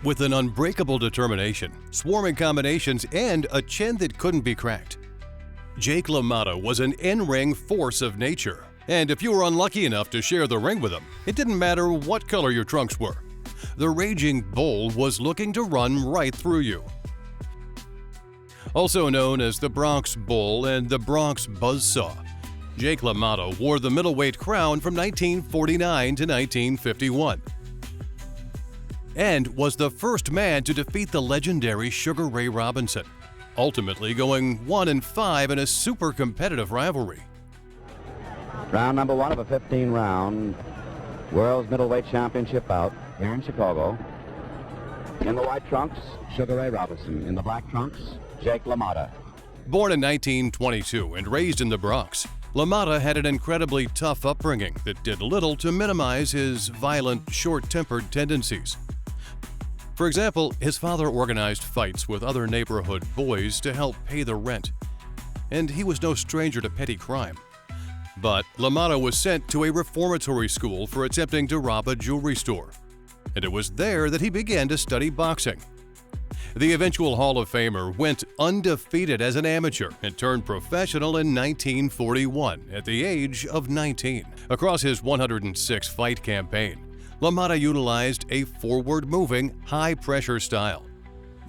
With an unbreakable determination, swarming combinations, and a chin that couldn't be cracked, Jake LaMotta was an in-ring force of nature. And if you were unlucky enough to share the ring with him, it didn't matter what color your trunks were. The Raging Bull was looking to run right through you. Also known as the Bronx Bull and the Bronx Buzzsaw, Jake LaMotta wore the middleweight crown from 1949 to 1951 and was the first man to defeat the legendary Sugar Ray Robinson, ultimately going 1-5 in a super competitive rivalry. Round number 1 of a 15-round World's Middleweight Championship bout here in Chicago. In the white trunks, Sugar Ray Robinson. In the black trunks, Jake LaMotta. Born in 1922 and raised in the Bronx, LaMotta had an incredibly tough upbringing that did little to minimize his violent, short-tempered tendencies. For example, his father organized fights with other neighborhood boys to help pay the rent, and he was no stranger to petty crime. But LaMotta was sent to a reformatory school for attempting to rob a jewelry store, and it was there that he began to study boxing. The eventual Hall of Famer went undefeated as an amateur and turned professional in 1941 at the age of 19. Across his 106-fight campaign, LaMotta utilized a forward-moving, high-pressure style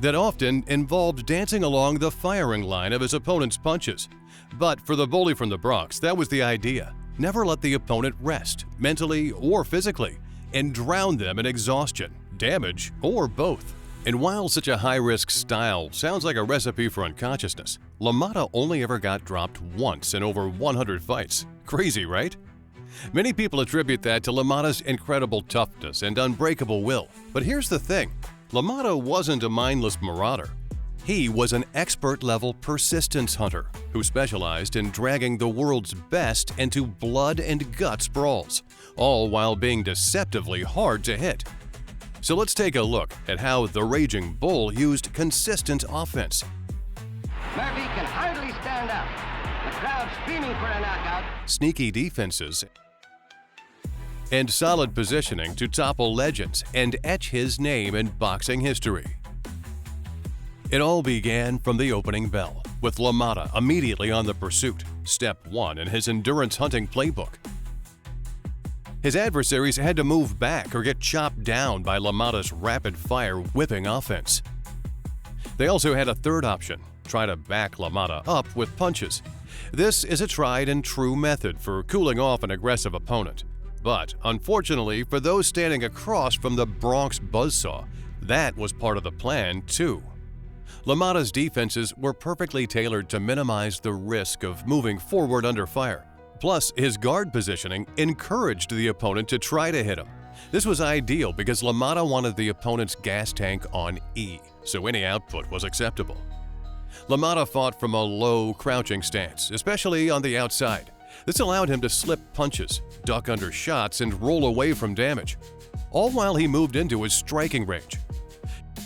that often involved dancing along the firing line of his opponent's punches. But for the bully from the Bronx, that was the idea. Never let the opponent rest, mentally or physically, and drown them in exhaustion, damage, or both. And while such a high-risk style sounds like a recipe for unconsciousness, LaMotta only ever got dropped once in over 100 fights. Crazy, right? Many people attribute that to LaMotta's incredible toughness and unbreakable will. But here's the thing, LaMotta wasn't a mindless marauder. He was an expert-level persistence hunter who specialized in dragging the world's best into blood and guts brawls, all while being deceptively hard to hit. So let's take a look at how the Raging Bull used consistent offense. Murphy can hardly stand up. The crowd screaming for a knockout. Sneaky defenses and solid positioning to topple legends and etch his name in boxing history. It all began from the opening bell, with LaMotta immediately on the pursuit, step 1 in his endurance hunting playbook. His adversaries had to move back or get chopped down by LaMotta's rapid-fire whipping offense. They also had a third option, try to back LaMotta up with punches. This is a tried-and-true method for cooling off an aggressive opponent. But unfortunately for those standing across from the Bronx Buzzsaw, that was part of the plan too. LaMotta's defenses were perfectly tailored to minimize the risk of moving forward under fire. Plus, his guard positioning encouraged the opponent to try to hit him. This was ideal because LaMotta wanted the opponent's gas tank on E, so any output was acceptable. LaMotta fought from a low, crouching stance, especially on the outside. This allowed him to slip punches, duck under shots, and roll away from damage, all while he moved into his striking range.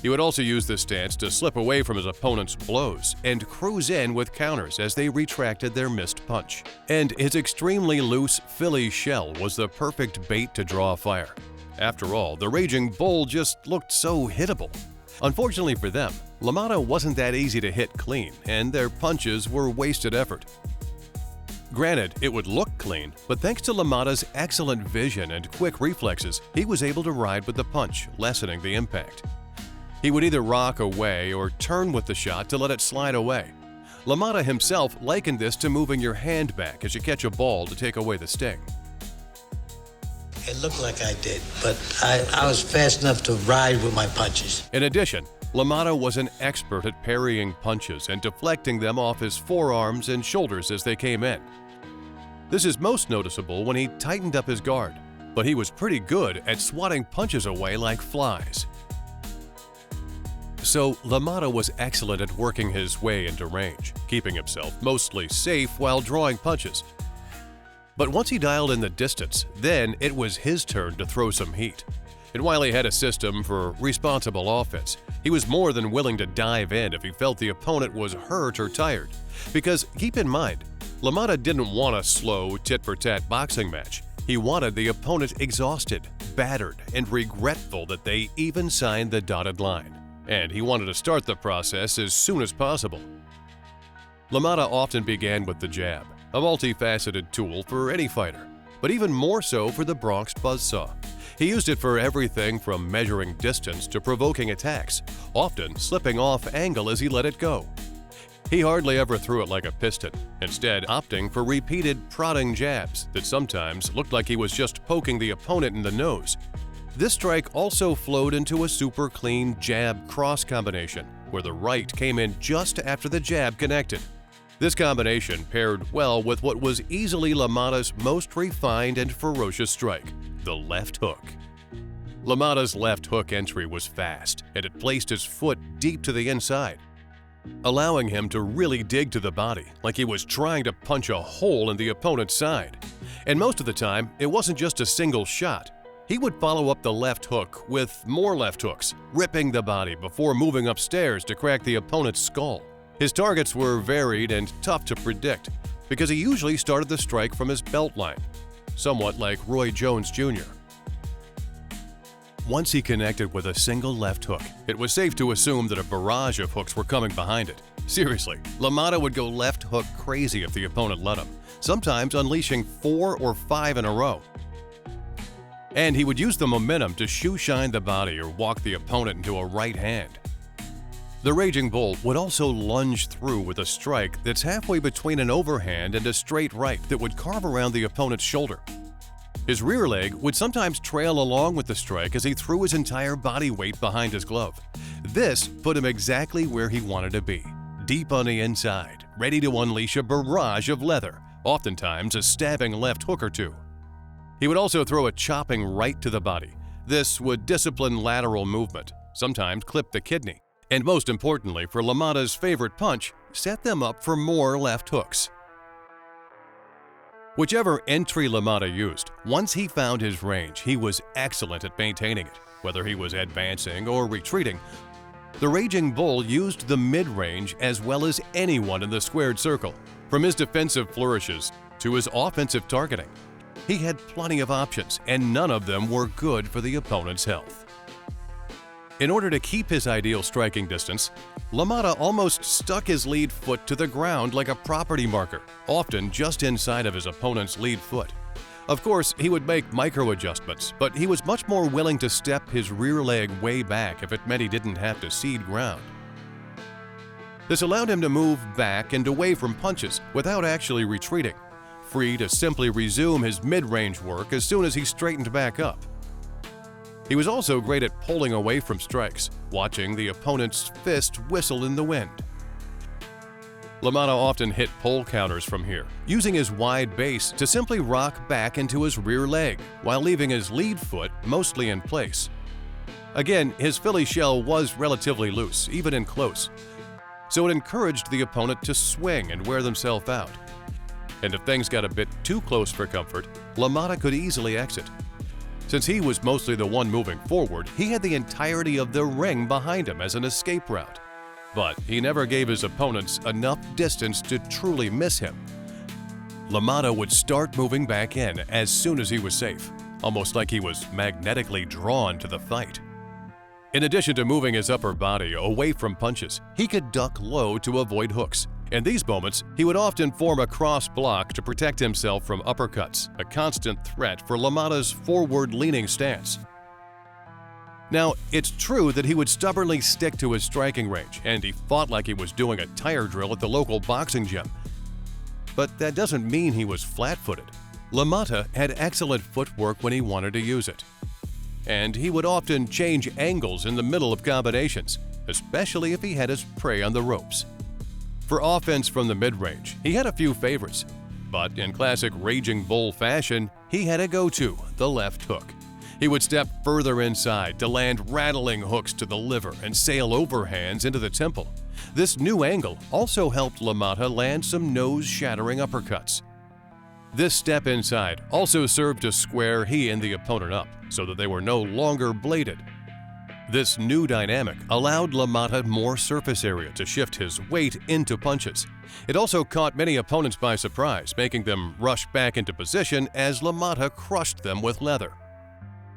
He would also use this stance to slip away from his opponent's blows and cruise in with counters as they retracted their missed punch. And his extremely loose Philly shell was the perfect bait to draw fire. After all, the Raging Bull just looked so hittable. Unfortunately for them, LaMotta wasn't that easy to hit clean, and their punches were wasted effort. Granted, it would look clean, but thanks to LaMotta's excellent vision and quick reflexes, he was able to ride with the punch, lessening the impact. He would either rock away or turn with the shot to let it slide away. LaMotta himself likened this to moving your hand back as you catch a ball to take away the sting. It looked like I did, but I was fast enough to ride with my punches. In addition, LaMotta was an expert at parrying punches and deflecting them off his forearms and shoulders as they came in. This is most noticeable when he tightened up his guard, but he was pretty good at swatting punches away like flies. So LaMotta was excellent at working his way into range, keeping himself mostly safe while drawing punches. But once he dialed in the distance, then it was his turn to throw some heat. And while he had a system for responsible offense, he was more than willing to dive in if he felt the opponent was hurt or tired. Because keep in mind, LaMotta didn't want a slow, tit-for-tat boxing match. He wanted the opponent exhausted, battered and regretful that they even signed the dotted line, and he wanted to start the process as soon as possible. LaMotta often began with the jab, a multifaceted tool for any fighter, but even more so for the Bronx buzzsaw. He used it for everything from measuring distance to provoking attacks, often slipping off angle as he let it go. He hardly ever threw it like a piston, instead opting for repeated prodding jabs that sometimes looked like he was just poking the opponent in the nose. This strike also flowed into a super clean jab-cross combination, where the right came in just after the jab connected. This combination paired well with what was easily LaMotta's most refined and ferocious strike, the left hook. LaMotta's left hook entry was fast, and it placed his foot deep to the inside, allowing him to really dig to the body like he was trying to punch a hole in the opponent's side. And most of the time, it wasn't just a single shot. He would follow up the left hook with more left hooks, ripping the body before moving upstairs to crack the opponent's skull. His targets were varied and tough to predict because he usually started the strike from his belt line, somewhat like Roy Jones Jr. Once he connected with a single left hook, it was safe to assume that a barrage of hooks were coming behind it. Seriously, LaMotta would go left hook crazy if the opponent let him, sometimes unleashing 4 or 5 in a row. And he would use the momentum to shoe-shine the body or walk the opponent into a right hand. The Raging Bull would also lunge through with a strike that's halfway between an overhand and a straight right that would carve around the opponent's shoulder. His rear leg would sometimes trail along with the strike as he threw his entire body weight behind his glove. This put him exactly where he wanted to be, deep on the inside, ready to unleash a barrage of leather, oftentimes a stabbing left hook or two. He would also throw a chopping right to the body. This would discipline lateral movement, sometimes clip the kidney, and most importantly for LaMotta's favorite punch, set them up for more left hooks. Whichever entry LaMotta used, once he found his range, he was excellent at maintaining it, whether he was advancing or retreating. The Raging Bull used the mid-range as well as anyone in the squared circle, from his defensive flourishes to his offensive targeting. He had plenty of options, and none of them were good for the opponent's health. In order to keep his ideal striking distance, LaMotta almost stuck his lead foot to the ground like a property marker, often just inside of his opponent's lead foot. Of course, he would make micro-adjustments, but he was much more willing to step his rear leg way back if it meant he didn't have to cede ground. This allowed him to move back and away from punches without actually retreating, free to simply resume his mid-range work as soon as he straightened back up. He was also great at pulling away from strikes, watching the opponent's fist whistle in the wind. LaMotta often hit pull counters from here, using his wide base to simply rock back into his rear leg while leaving his lead foot mostly in place. Again, his Philly shell was relatively loose, even in close, so it encouraged the opponent to swing and wear themselves out. And if things got a bit too close for comfort, LaMotta could easily exit. Since he was mostly the one moving forward, he had the entirety of the ring behind him as an escape route. But he never gave his opponents enough distance to truly miss him. LaMotta would start moving back in as soon as he was safe, almost like he was magnetically drawn to the fight. In addition to moving his upper body away from punches, he could duck low to avoid hooks. In these moments, he would often form a cross block to protect himself from uppercuts, a constant threat for LaMotta's forward-leaning stance. Now, it's true that he would stubbornly stick to his striking range, and he fought like he was doing a tire drill at the local boxing gym. But that doesn't mean he was flat-footed. LaMotta had excellent footwork when he wanted to use it. And he would often change angles in the middle of combinations, especially if he had his prey on the ropes. For offense from the mid-range, he had a few favorites, but in classic Raging Bull fashion, he had a go-to, the left hook. He would step further inside to land rattling hooks to the liver and sail overhands into the temple. This new angle also helped LaMotta land some nose-shattering uppercuts. This step inside also served to square he and the opponent up so that they were no longer bladed. This new dynamic allowed LaMotta more surface area to shift his weight into punches. It also caught many opponents by surprise, making them rush back into position as LaMotta crushed them with leather.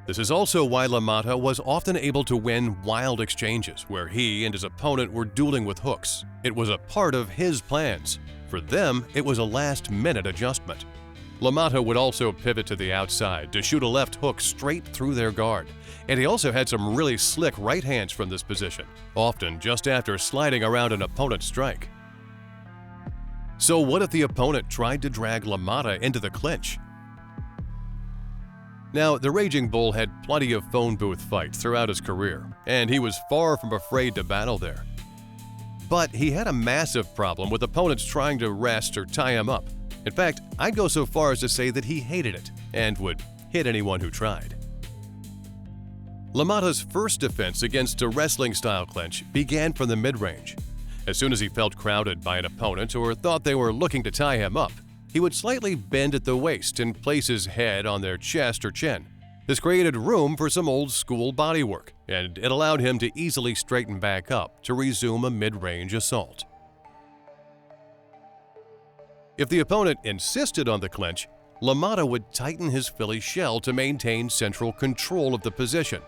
This is also why LaMotta was often able to win wild exchanges where he and his opponent were dueling with hooks. It was a part of his plans. For them, it was a last-minute adjustment. LaMotta would also pivot to the outside to shoot a left hook straight through their guard, and he also had some really slick right hands from this position, often just after sliding around an opponent's strike. So what if the opponent tried to drag LaMotta into the clinch? Now, the Raging Bull had plenty of phone booth fights throughout his career, and he was far from afraid to battle there. But he had a massive problem with opponents trying to rest or tie him up. In fact, I'd go so far as to say that he hated it and would hit anyone who tried. LaMotta's first defense against a wrestling-style clinch began from the mid-range. As soon as he felt crowded by an opponent or thought they were looking to tie him up, he would slightly bend at the waist and place his head on their chest or chin. This created room for some old-school bodywork, and it allowed him to easily straighten back up to resume a mid-range assault. If the opponent insisted on the clinch, LaMotta would tighten his Philly shell to maintain central control of the position.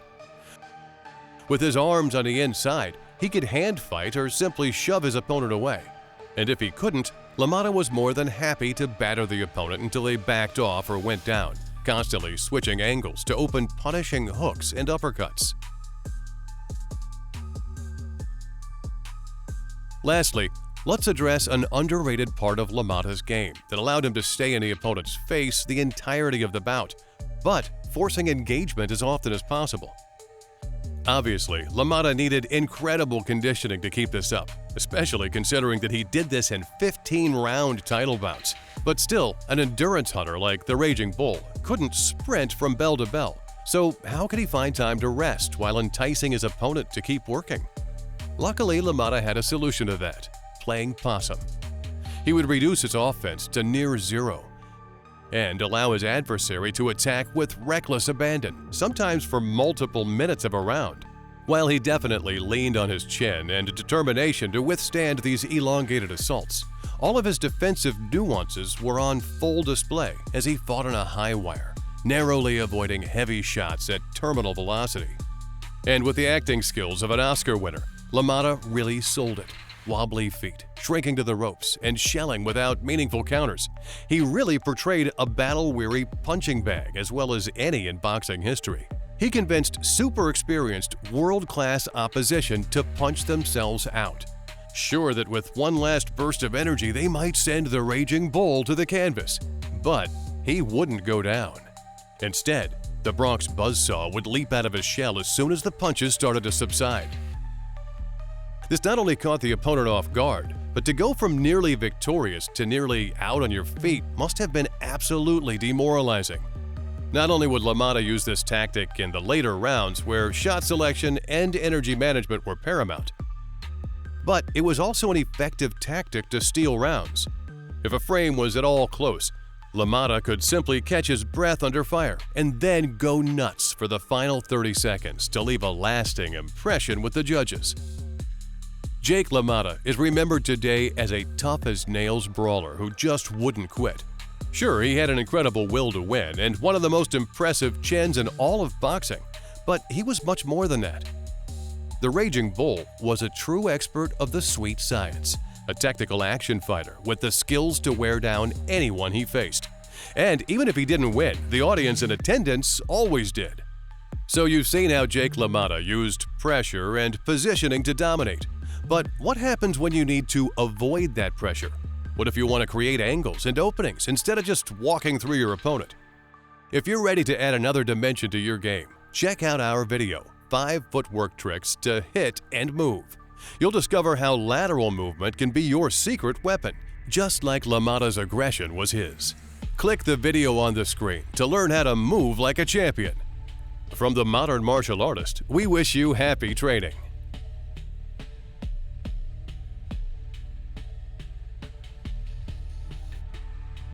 With his arms on the inside, he could hand fight or simply shove his opponent away. And if he couldn't, LaMotta was more than happy to batter the opponent until they backed off or went down, constantly switching angles to open punishing hooks and uppercuts. Lastly, let's address an underrated part of LaMotta's game that allowed him to stay in the opponent's face the entirety of the bout, but forcing engagement as often as possible. Obviously, LaMotta needed incredible conditioning to keep this up, especially considering that he did this in 15-round title bouts. But still, an endurance hunter like the Raging Bull couldn't sprint from bell to bell. So how could he find time to rest while enticing his opponent to keep working? Luckily, LaMotta had a solution to that: playing Possum. He would reduce his offense to near zero and allow his adversary to attack with reckless abandon, sometimes for multiple minutes of a round. While he definitely leaned on his chin and determination to withstand these elongated assaults, all of his defensive nuances were on full display as he fought on a high wire, narrowly avoiding heavy shots at terminal velocity. And with the acting skills of an Oscar winner, LaMotta really sold it. Wobbly feet, shrinking to the ropes, and shelling without meaningful counters. He really portrayed a battle-weary punching bag as well as any in boxing history. He convinced super experienced, world-class opposition to punch themselves out, sure that with one last burst of energy they might send the Raging Bull to the canvas. But he wouldn't go down. Instead, the Bronx buzzsaw would leap out of his shell as soon as the punches started to subside. This not only caught the opponent off guard, but to go from nearly victorious to nearly out on your feet must have been absolutely demoralizing. Not only would LaMotta use this tactic in the later rounds where shot selection and energy management were paramount, but it was also an effective tactic to steal rounds. If a frame was at all close, LaMotta could simply catch his breath under fire and then go nuts for the final 30 seconds to leave a lasting impression with the judges. Jake LaMotta is remembered today as a tough-as-nails brawler who just wouldn't quit. Sure, he had an incredible will to win and one of the most impressive chins in all of boxing, but he was much more than that. The Raging Bull was a true expert of the sweet science, a technical action fighter with the skills to wear down anyone he faced. And even if he didn't win, the audience in attendance always did. So you've seen how Jake LaMotta used pressure and positioning to dominate. But what happens when you need to avoid that pressure? What if you want to create angles and openings instead of just walking through your opponent? If you're ready to add another dimension to your game, check out our video, 5 footwork tricks to hit and move. You'll discover how lateral movement can be your secret weapon, just like LaMotta's aggression was his. Click the video on the screen to learn how to move like a champion. From the modern martial artist, we wish you happy training.